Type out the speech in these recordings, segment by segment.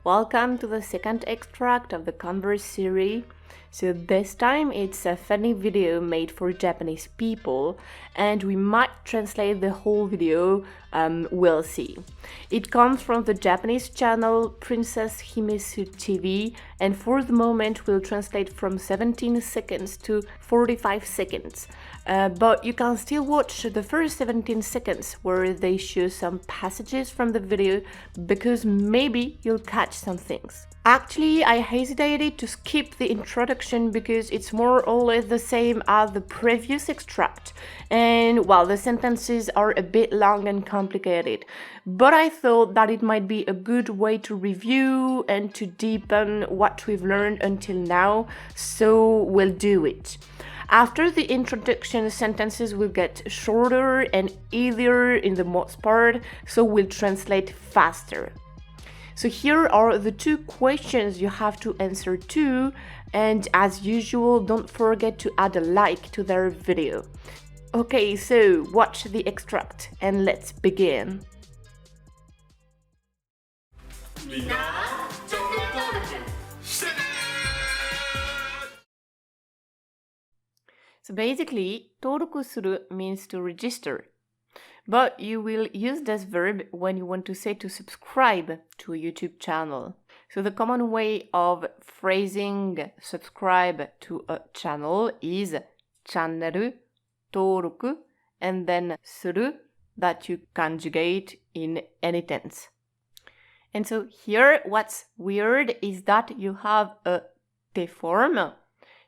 Welcome to the second extract of the Converse Serie. So this time it's a funny video made for Japanese people, and we might translate the whole video, we'll see. It comes from the Japanese channel Princess姫 TV, and for the moment we'll translate from 17 seconds to 45 seconds. But you can still watch the first 17 seconds where they show some passages from the video, because maybe you'll catch some things. Actually, I hesitated to skip the introduction because it's more or less the same as the previous extract, and while the sentences are a bit long and complicated, but I thought that it might be a good way to review and to deepen what we've learned until now, so we'll do it. After the introduction, sentences will get shorter and easier in the most part, so we'll translate faster. So here are the two questions you have to answer to, and as usual, don't forget to add a like to their video. Okay, so watch the extract and let's begin. So basically, 登録する means to register. But you will use this verb when you want to say to subscribe to a YouTube channel. So the common way of phrasing subscribe to a channel is チャンネル登録 and then する that you conjugate in any tense. And so here what's weird is that you have a te form.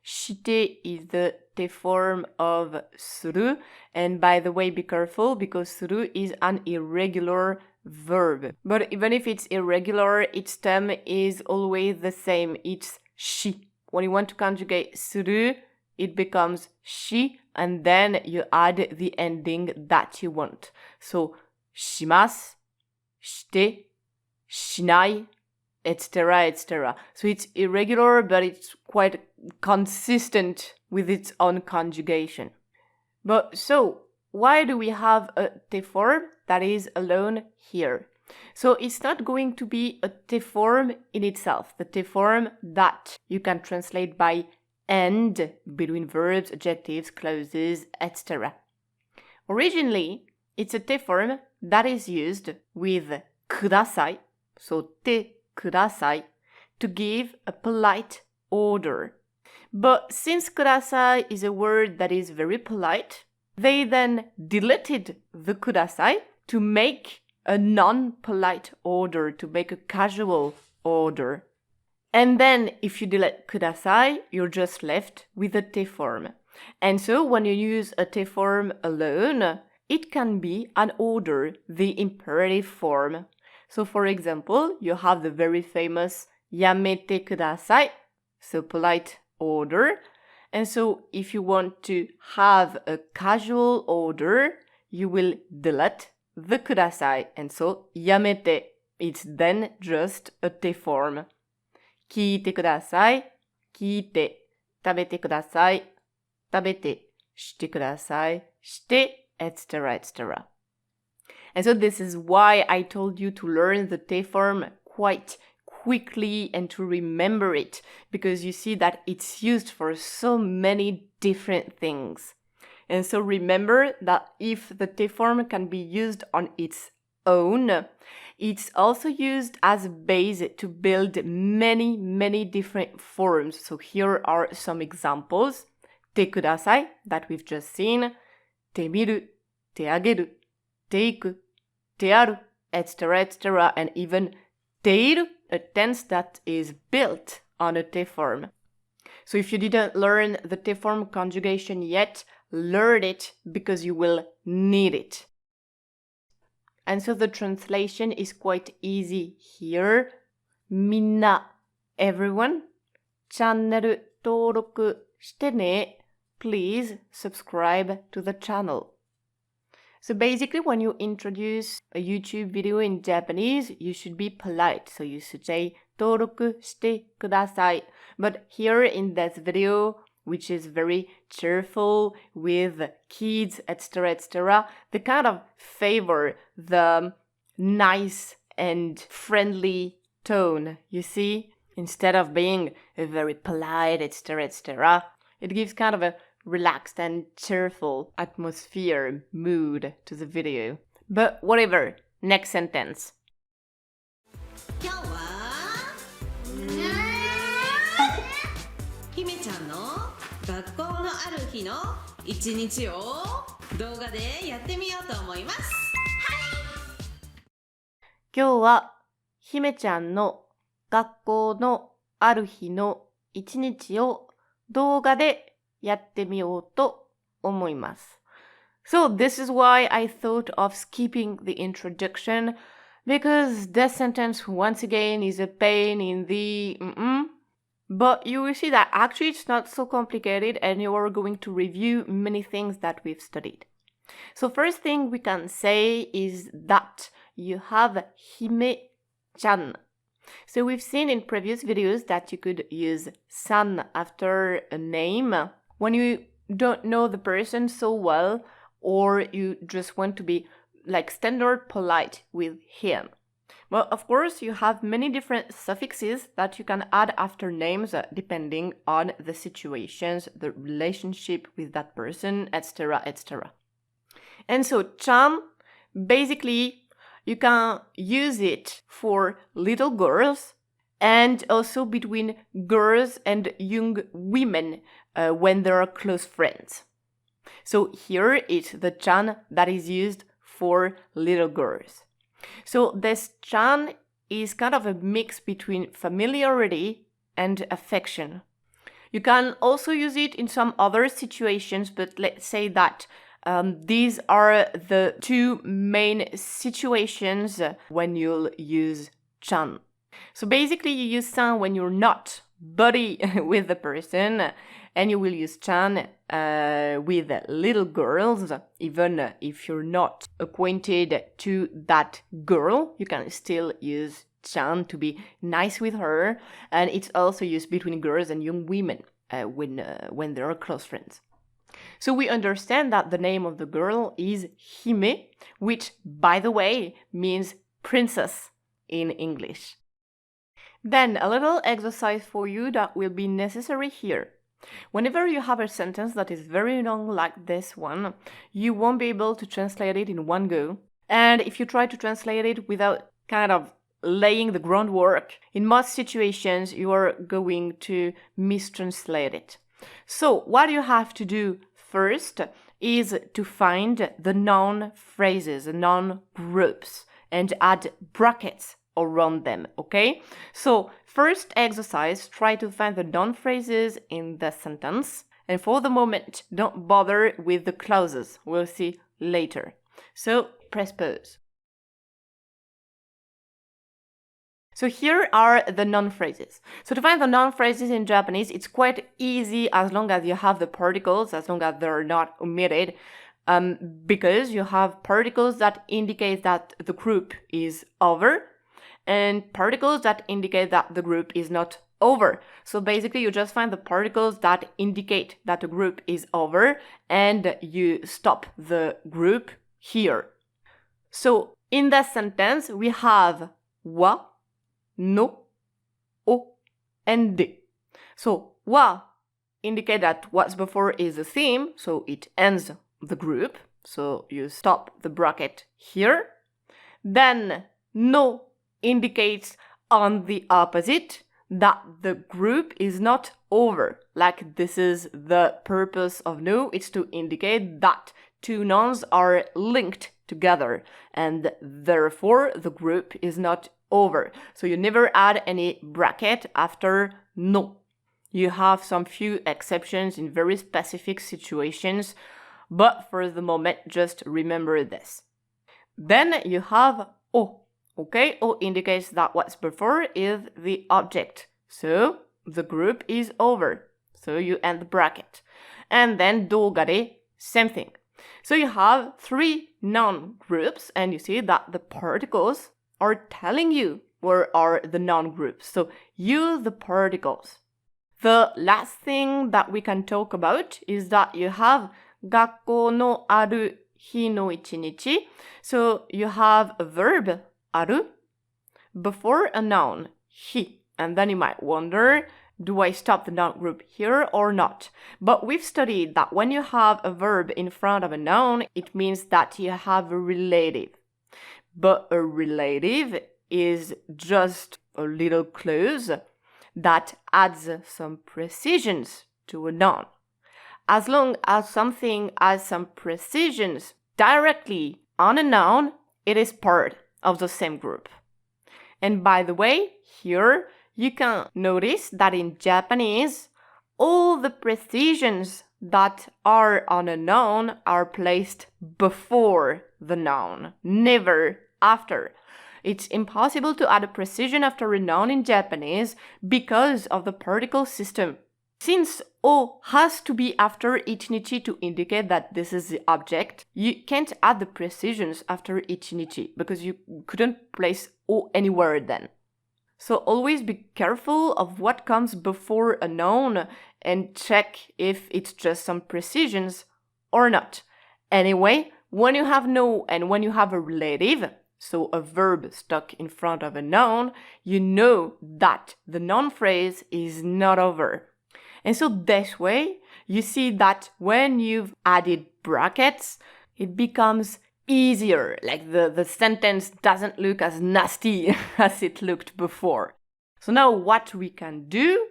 して is the te form of する, and by the way, be careful because する is an irregular verb. But even if it's irregular, its stem is always the same. It's し. When you want to conjugate する, it becomes し, and then you add the ending that you want. So します, して, しない, etc., etc. So it's irregular, but it's quite consistent with its own conjugation. But so, why do we have a te form that is alone here? So it's not going to be a te form in itself, the te form that you can translate by and between verbs, adjectives, clauses, etc. Originally, it's a te form that is used with ください, so te ください, to give a polite order. But since ください is a word that is very polite, they then deleted the ください to make a non-polite order, to make a casual order. And then if you delete ください, you're just left with a te form. And so when you use a te form alone, it can be an order, the imperative form. So for example, you have the very famous やめてください, so polite order. And so if you want to have a casual order, you will delete the ください. And so やめて, it's then just a te form. 聞いてください, 聞いて, 食べてください, 食べて, してください, して, etc., etc. And so this is why I told you to learn the te form quite quickly and to remember it, because you see that it's used for so many different things. And so remember that if the te form can be used on its own, it's also used as a base to build many, many different forms. So here are some examples. てください that we've just seen, てみる, てあげる, ていく, てある, etc., etc., and even ている, a tense that is built on a te form. So if you didn't learn the te form conjugation yet, learn it because you will need it. And so the translation is quite easy here. みんな, everyone, チャンネル登録してね. Please subscribe to the channel. So basically, when you introduce a YouTube video in Japanese, you should be polite. So you should say 登録してください. But here in this video, which is very cheerful with kids, etc., etc., they kind of favor the nice and friendly tone. You see, instead of being a very polite, etc., etc., it gives kind of a relaxed and cheerful atmosphere, mood to the video. But whatever, next sentence. 今日は姫ちゃんの学校のある日の一日を動画でやってみようと思います。今日は姫ちゃんの学校のある日の一日を動画でやってみようと思います。So this is why I thought of skipping the introduction, because this sentence once again is a pain in the But you will see that actually it's not so complicated and you are going to review many things that we've studied. So first thing we can say is that you have Hime-chan. So we've seen in previous videos that you could use san after a name when you don't know the person so well or you just want to be like standard polite with him. Well, of course, you have many different suffixes that you can add after names depending on the situations, the relationship with that person, etc., etc. And so, chan, basically, you can use it for little girls and also between girls and young women when they are close friends. So here it's the chan that is used for little girls. So this chan is kind of a mix between familiarity and affection. You can also use it in some other situations, but let's say that these are the two main situations when you'll use chan. So basically you use san when you're not buddy with the person, and you will use chan with little girls. Even if you're not acquainted to that girl, you can still use chan to be nice with her, and it's also used between girls and young women when they are close friends. So we understand that the name of the girl is Hime, which, by the way, means princess in English. Then a little exercise for you that will be necessary here. Whenever you have a sentence that is very long like this one, you won't be able to translate it in one go. And if you try to translate it without kind of laying the groundwork, in most situations you are going to mistranslate it. So what you have to do first is to find the noun phrases, the noun groups, and add brackets around them, okay? So first exercise, try to find the noun phrases in the sentence. And for the moment, don't bother with the clauses. We'll see later. So press pause. So here are the noun phrases. So to find the noun phrases in Japanese, it's quite easy as long as you have the particles, as long as they're not omitted, because you have particles that indicate that the group is over, and particles that indicate that the group is not over. So basically you just find the particles that indicate that the group is over and you stop the group here. So in that sentence we have wa, no, o, and de. So wa indicate that what's before is a theme, so it ends the group. So you stop the bracket here. Then no indicates on the opposite that the group is not over. Like this is the purpose of no, it's to indicate that two nouns are linked together and therefore the group is not over. So you never add any bracket after no. You have some few exceptions in very specific situations, but for the moment just remember this. Then you have o. Okay, O indicates that what's before is the object. So the group is over. So you end the bracket. And then dogare, same thing. So you have three noun groups and you see that the particles are telling you where are the noun groups. So use the particles. The last thing that we can talk about is that you have gakko no aru hi no ichinichi. So you have a verb aru, before a noun, he. And then you might wonder, do I stop the noun group here or not? But we've studied that when you have a verb in front of a noun, it means that you have a relative. But a relative is just a little clause that adds some precisions to a noun. As long as something has some precisions directly on a noun, it is part of the same group. And by the way, here you can notice that in Japanese, all the precisions that are on a noun are placed before the noun, never after. It's impossible to add a precision after a noun in Japanese because of the particle system. Since o has to be after ichinichi to indicate that this is the object, you can't add the precisions after ichinichi because you couldn't place o anywhere then. So always be careful of what comes before a noun and check if it's just some precisions or not. Anyway, when you have no and when you have a relative, so a verb stuck in front of a noun, you know that the noun phrase is not over. And so this way, you see that when you've added brackets, it becomes easier, like the sentence doesn't look as nasty as it looked before. So now what we can do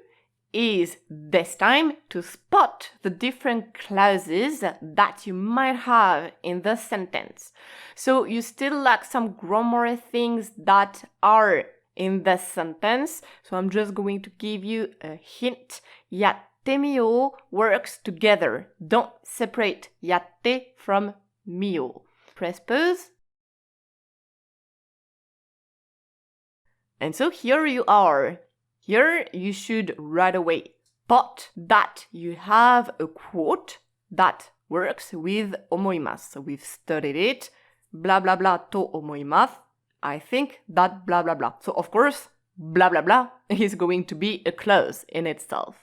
is this time to spot the different clauses that you might have in the sentence. So you still lack some grammar things that are in the sentence. So I'm just going to give you a hint. Yatte miyo works together. Don't separate yatte from miyo. Press pause. And so here you are. Here you should right away spot that you have a quote that works with omoimasu. So we've studied it. Blah blah blah to omoimasu. I think that blah blah blah. So of course, blah blah blah is going to be a clause in itself.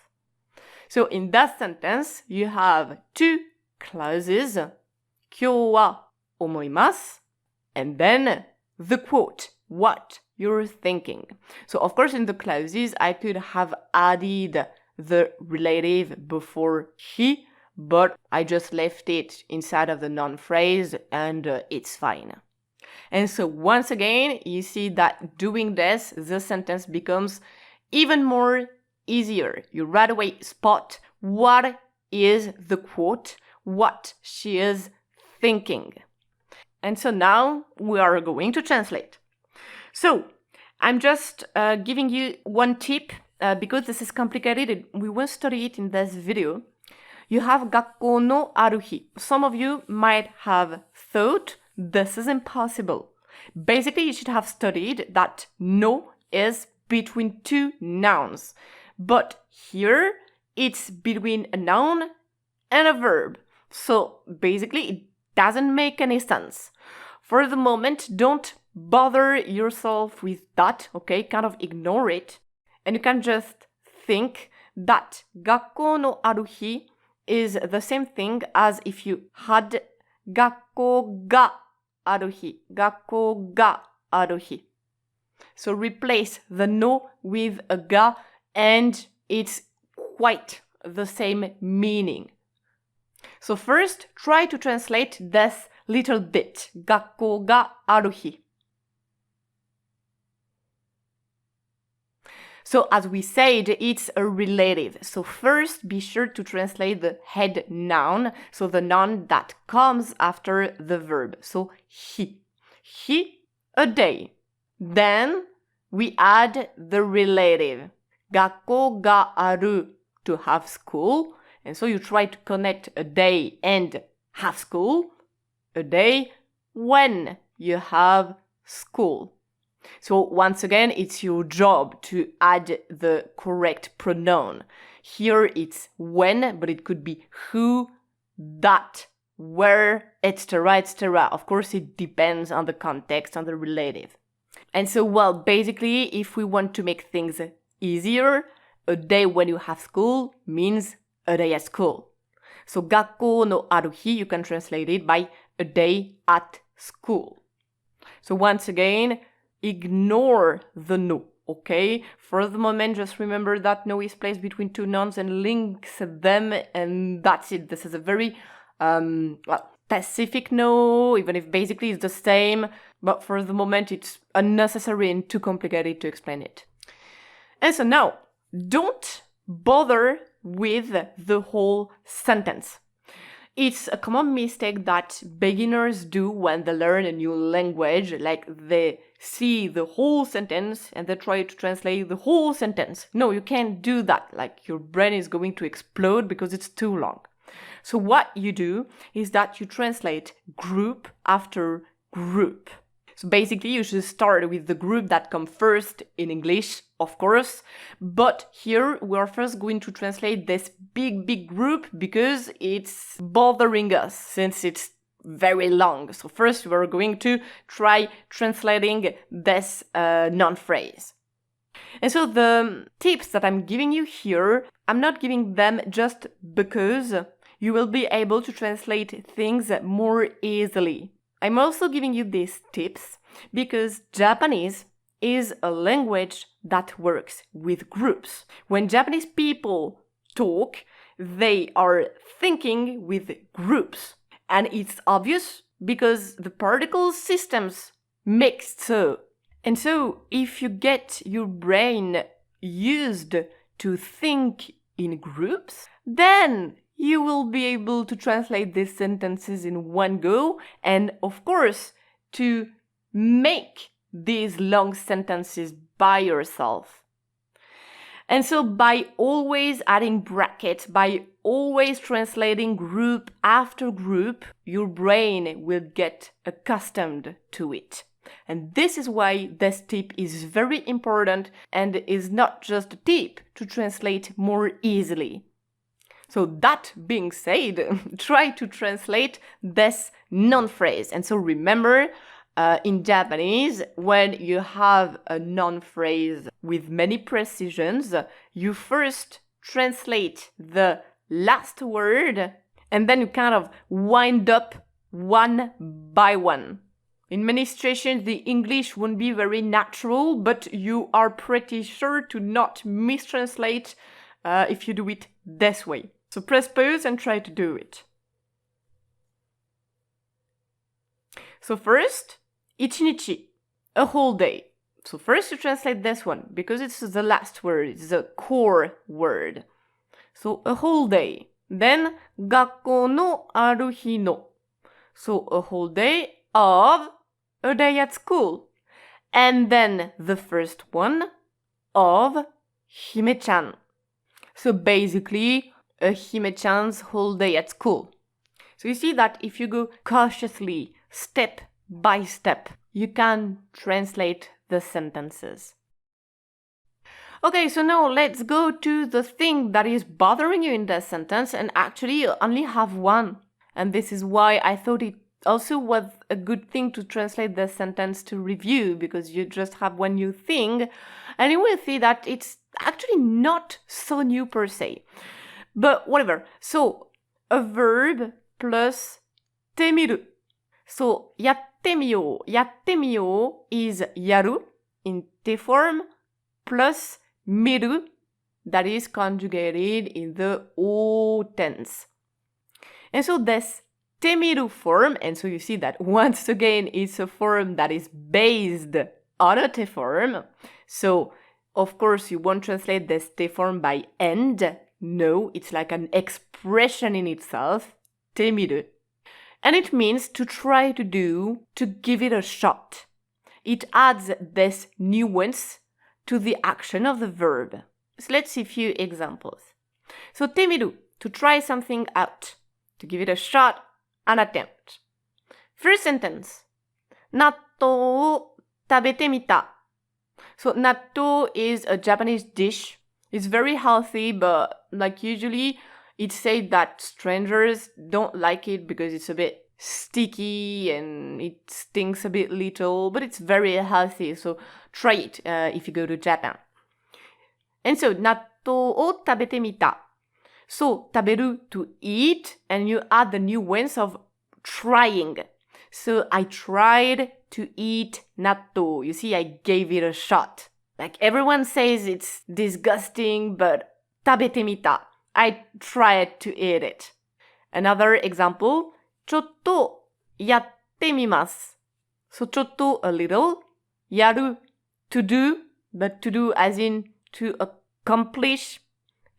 So in that sentence, you have two clauses. Kyou wa omoimasu. And then the quote, what you're thinking. So of course in the clauses, I could have added the relative before he, but I just left it inside of the noun phrase and it's fine. And so once again, you see that doing this, the sentence becomes even more easier. You right away spot what is the quote, what she is thinking. And so now we are going to translate. So I'm just giving you one tip because this is complicated and we won't study it in this video. You have gakkou no aru hi. Some of you might have thought this is impossible. Basically, you should have studied that no is between two nouns. But here, it's between a noun and a verb. So basically, it doesn't make any sense. For the moment, don't bother yourself with that, okay? Kind of ignore it. And you can just think that gakkou no aru hi is the same thing as if you had gakkou ga aru hi. Gakkou ga aru hi. So replace the no with a ga and it's quite the same meaning. So first, try to translate this little bit. Gakkou ga aru hi. So as we said, it's a relative. So first, be sure to translate the head noun, so the noun that comes after the verb. So hi. Hi, a day. Then we add the relative. Gakkou ga aru, to have school. And so you try to connect a day and have school. A day when you have school. So once again, it's your job to add the correct pronoun. Here it's when, but it could be who, that, where, etc., etc. Of course, it depends on the context, on the relative. And so, well, basically, if we want to make things easier, a day when you have school means a day at school. So, gakkou no aru hi, you can translate it by a day at school. So once again, ignore the no, okay? For the moment, just remember that no is placed between two nouns and links them, and that's it. This is a very specific no, even if basically it's the same, but for the moment it's unnecessary and too complicated to explain it. And so now, don't bother with the whole sentence. It's a common mistake that beginners do when they learn a new language, like they see the whole sentence and they try to translate the whole sentence. No, you can't do that. Like your brain is going to explode because it's too long. So what you do is that you translate group after group. So basically you should start with the group that comes first in English, of course. But here we are first going to translate this big group because it's bothering us since it's very long. So first we're going to try translating this noun phrase. And so the tips that I'm giving you here, I'm not giving them just because you will be able to translate things more easily. I'm also giving you these tips because Japanese is a language that works with groups. When Japanese people talk, they are thinking with groups. And it's obvious because the particle systems make so. And so if you get your brain used to think in groups, then you will be able to translate these sentences in one go and, of course, to make these long sentences by yourself. And so by always adding brackets, by always translating group after group, your brain will get accustomed to it. And this is why this tip is very important and is not just a tip to translate more easily. So that being said, try to translate this noun phrase. And so remember, in Japanese, when you have a noun phrase with many precisions, you first translate the last word and then you kind of wind up one by one. In many situations, the English won't be very natural, but you are pretty sure to not mistranslate if you do it this way. So press pause and try to do it. So first, ichinichi, a whole day. So first you translate this one because it's the last word, it's the core word. So a whole day. Then, 学校のある日の. So a whole day of a day at school. And then the first one of Hime-chan. So basically, a Hime-chan's whole day at school. So you see that if you go cautiously, step by step, you can translate the sentences. Okay, so now let's go to the thing that is bothering you in the sentence, and actually you only have one. And this is why I thought it also was a good thing to translate the sentence to review, because you just have one new thing, and you will see that it's actually not so new per se. But whatever. So, a verb plus temiru. So, やってみよう. やってみよう is やる in te form plus 見る that is conjugated in the o tense. And so this てみる form, and so you see that once again it's a form that is based on a te form. So, of course, you won't translate this te form by end. No, it's like an expression in itself, てみる. And it means to try to do, to give it a shot. It adds this nuance to the action of the verb. So let's see a few examples. So てみる, to try something out, to give it a shot, an attempt. First sentence, 納豆を食べてみた. So 納豆 is a Japanese dish. It's very healthy, but like usually it's said that strangers don't like it because it's a bit sticky and it stinks a bit little, but it's very healthy. So try it if you go to Japan. And so 納豆を食べてみた. So 食べる to eat, and you add the nuance of trying. So I tried to eat natto. You see, I gave it a shot. Like everyone says it's disgusting, but 食べてみた. I tried to eat it. Another example, ちょっとやってみます. So ちょっと a little, やる to do, but to do as in to accomplish,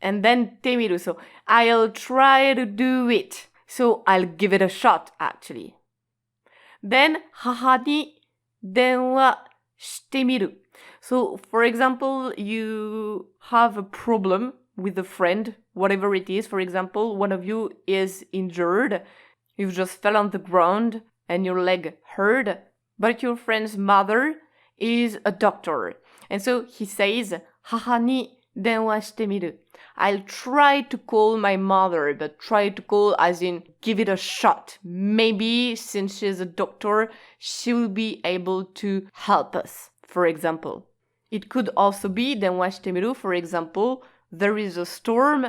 and then てみる. So I'll try to do it. So I'll give it a shot actually. Then 母に電話してみる. So for example, you have a problem with a friend, whatever it is. For example, one of you is injured. You've just fell on the ground and your leg hurt. But your friend's mother is a doctor. And so he says, 母に電話してみる. I'll try to call my mother, but try to call as in give it a shot. Maybe since she's a doctor, she will be able to help us, for example. It could also be 電話してみる. For example, there is a storm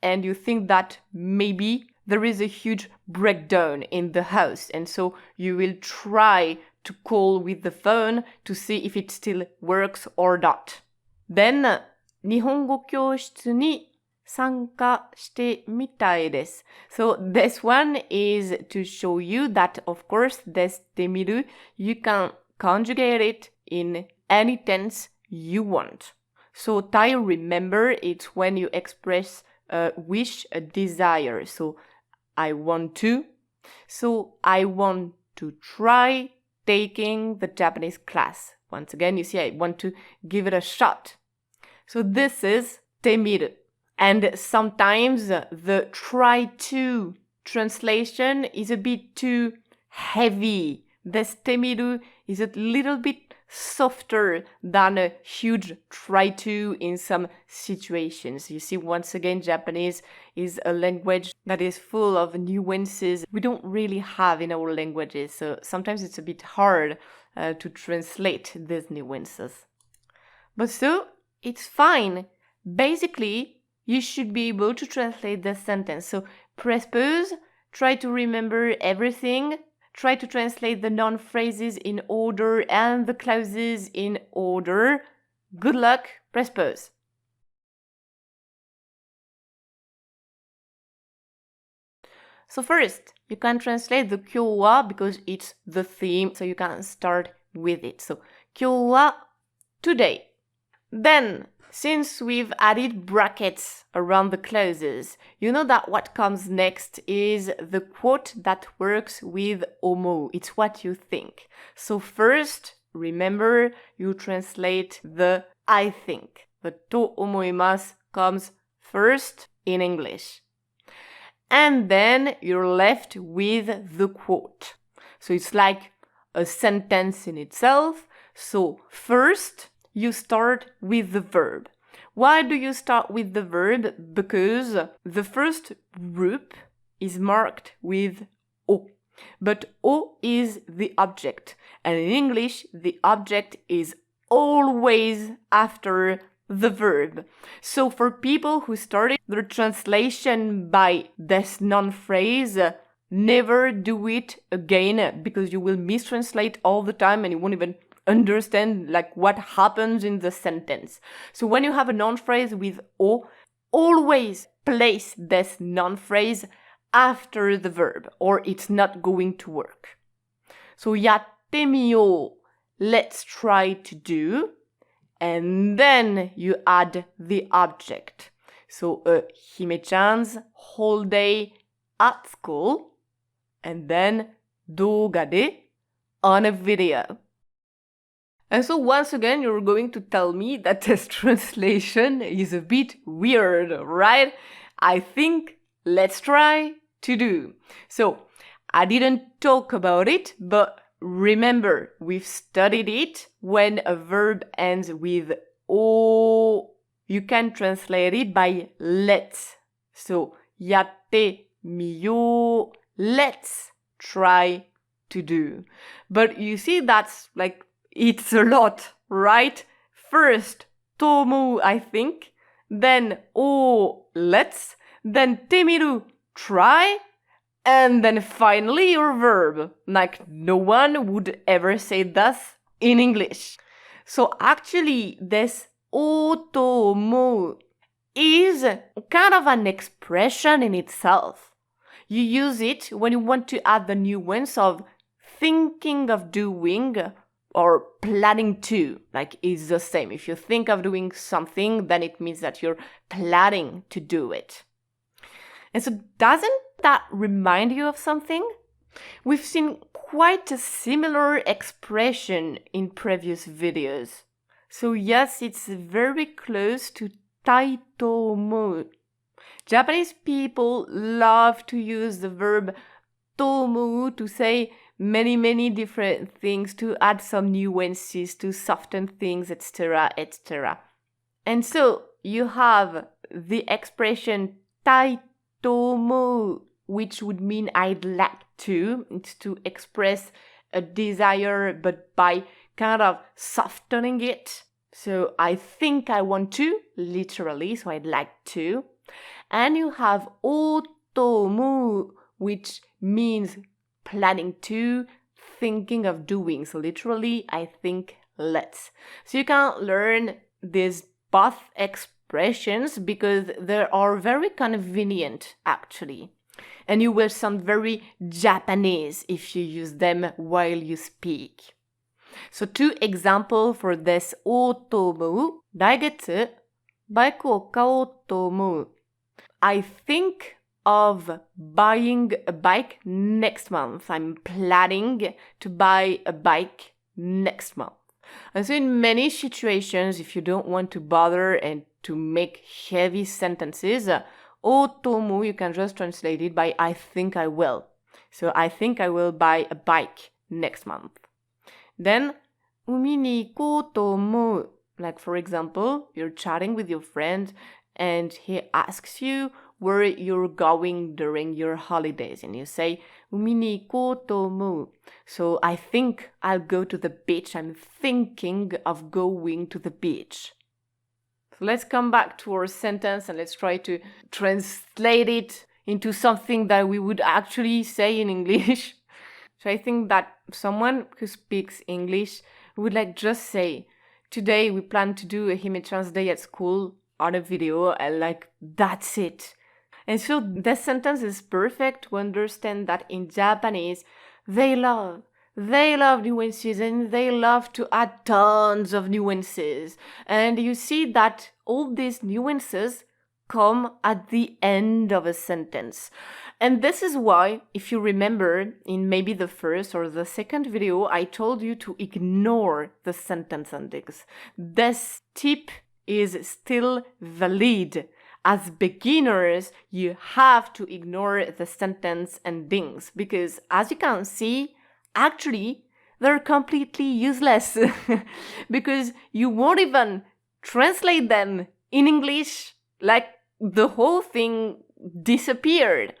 and you think that maybe there is a huge breakdown in the house. And so you will try to call with the phone to see if it still works or not. Then, 日本語教室に参加してみたいです. So this one is to show you that, of course, でしてみる, you can conjugate it in any tense you want. So Tai, remember, it's when you express a wish, a desire. So I want to. So I want to try taking the Japanese class. Once again, you see, I want to give it a shot. So this is てみる. And sometimes the try to translation is a bit too heavy. でしてみる is a little bit softer than a huge try to in some situations. You see, once again, Japanese is a language that is full of nuances we don't really have in our languages. So sometimes it's a bit hard to translate these nuances. But so, it's fine. Basically, you should be able to translate the sentence. So press pause, try to remember everything, try to translate the noun phrases in order and the clauses in order. Good luck, press pause. So first, you can translate the 今日は because it's the theme, so you can start with it. So 今日は today. Then, since we've added brackets around the clauses, you know that what comes next is the quote that works with 思う. It's what you think. So first, remember, you translate the I think. The と思います comes first in English. And then you're left with the quote. So it's like a sentence in itself. So first, you start with the verb. Why do you start with the verb? Because the first group is marked with o. But o is the object. And in English, the object is always after the verb. So for people who started their translation by this noun phrase, never do it again because you will mistranslate all the time and you won't even understand like what happens in the sentence. So when you have a noun phrase with o, always place this noun phrase after the verb or it's not going to work. So やってみよう, let's try to do, and then you add the object. So Hime-chan's whole day at school, and then 動画で on a video. And so once again, you're going to tell me that this translation is a bit weird, right? I think let's try to do. So I didn't talk about it, but remember, we've studied it. When a verb ends with o, you can translate it by let's. So やってみよう, let's try to do. But you see, that's like, it's a lot, right? First, と思う, I think. Then, let's. Then, てみる, try. And then finally your verb, like no one would ever say thus in English. So actually this おうと思う is kind of an expression in itself. You use it when you want to add the nuance of thinking of doing or planning to. Like it's the same. If you think of doing something, then it means that you're planning to do it. And so doesn't that remind you of something? We've seen quite a similar expression in previous videos. So yes, it's very close to たいと思う. Japanese people love to use the verb と思う to say many different things, to add some nuances, to soften things, etc., etc. And so you have the expression たいと思う, which would mean I'd like to. It's to express a desire, but by kind of softening it. So I think I want to, literally, so I'd like to. And you have おうと思う, which means planning to, thinking of doing. So literally, I think let's. So you can learn these both expressions because they are very convenient, actually. And you will sound very Japanese if you use them while you speak. So 2 examples for this おうと思う. 来月、バイクを買おうと思う. I think of buying a bike next month. I'm planning to buy a bike next month. And so in many situations, if you don't want to bother and to make heavy sentences, おうと思う, you can just translate it by I think I will. So I think I will buy a bike next month. Then 海に行こうと思う. Like for example, you're chatting with your friend and he asks you where you're going during your holidays and you say 海に行こうと思う. So I think I'll go to the beach. I'm thinking of going to the beach. So let's come back to our sentence and let's try to translate it into something that we would actually say in English. So I think that someone who speaks English would like just say, today we plan to do a Hime-chan's day at school on a video, and like that's it. And so this sentence is perfect to understand that in Japanese, they love nuances and they love to add tons of nuances. And you see that all these nuances come at the end of a sentence. And this is why, if you remember, in maybe the first or the second video, I told you to ignore the sentence endings. This tip is still valid. As beginners, you have to ignore the sentence endings because, as you can see, actually, they're completely useless because you won't even translate them in English, like the whole thing disappeared.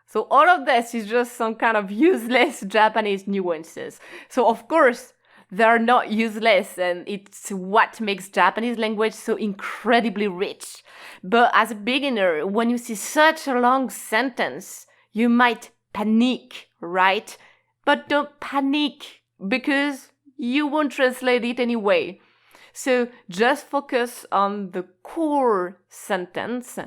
So all of this is just some kind of useless Japanese nuances. So of course, they're not useless and it's what makes Japanese language so incredibly rich. But as a beginner, when you see such a long sentence, you might panic, right? But don't panic because you won't translate it anyway. So just focus on the core sentence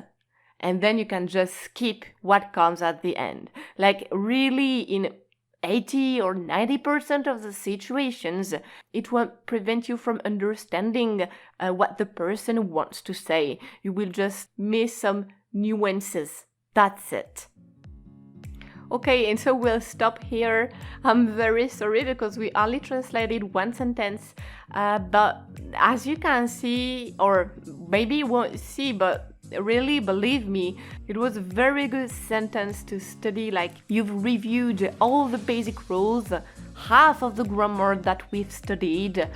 and then you can just skip what comes at the end. Like really in 80 or 90% of the situations, it won't prevent you from understanding what the person wants to say. You will just miss some nuances. That's it. Okay, and so we'll stop here. I'm very sorry because we only translated one sentence, but as you can see, or maybe you won't see, but really, believe me, it was a very good sentence to study. Like, you've reviewed all the basic rules, half of the grammar that we've studied.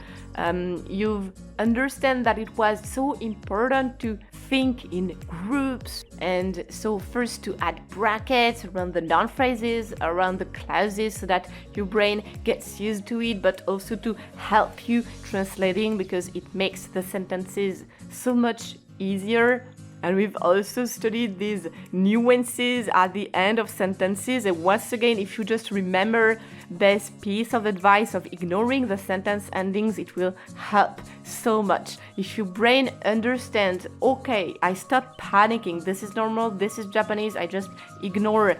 You've understand that it was so important to think in groups, and so first to add brackets around the noun phrases, around the clauses, so that your brain gets used to it, but also to help you translating because it makes the sentences so much easier. And we've also studied these nuances at the end of sentences. And once again, if you just remember this piece of advice of ignoring the sentence endings, it will help so much. If your brain understands, okay, I stop panicking, this is normal, this is Japanese, I just ignore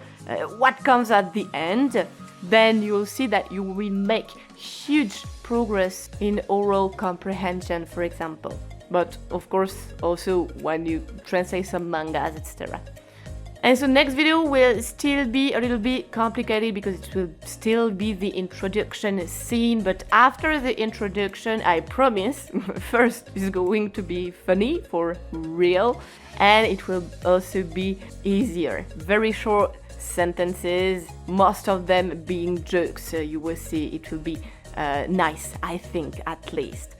what comes at the end, then you'll see that you will make huge progress in oral comprehension, for example. But of course, also when you translate some mangas, etc. And so next video will still be a little bit complicated because it will still be the introduction scene. But after the introduction, I promise, first is going to be funny for real, and it will also be easier. Very short sentences, most of them being jokes. So you will see it will be nice, I think, at least.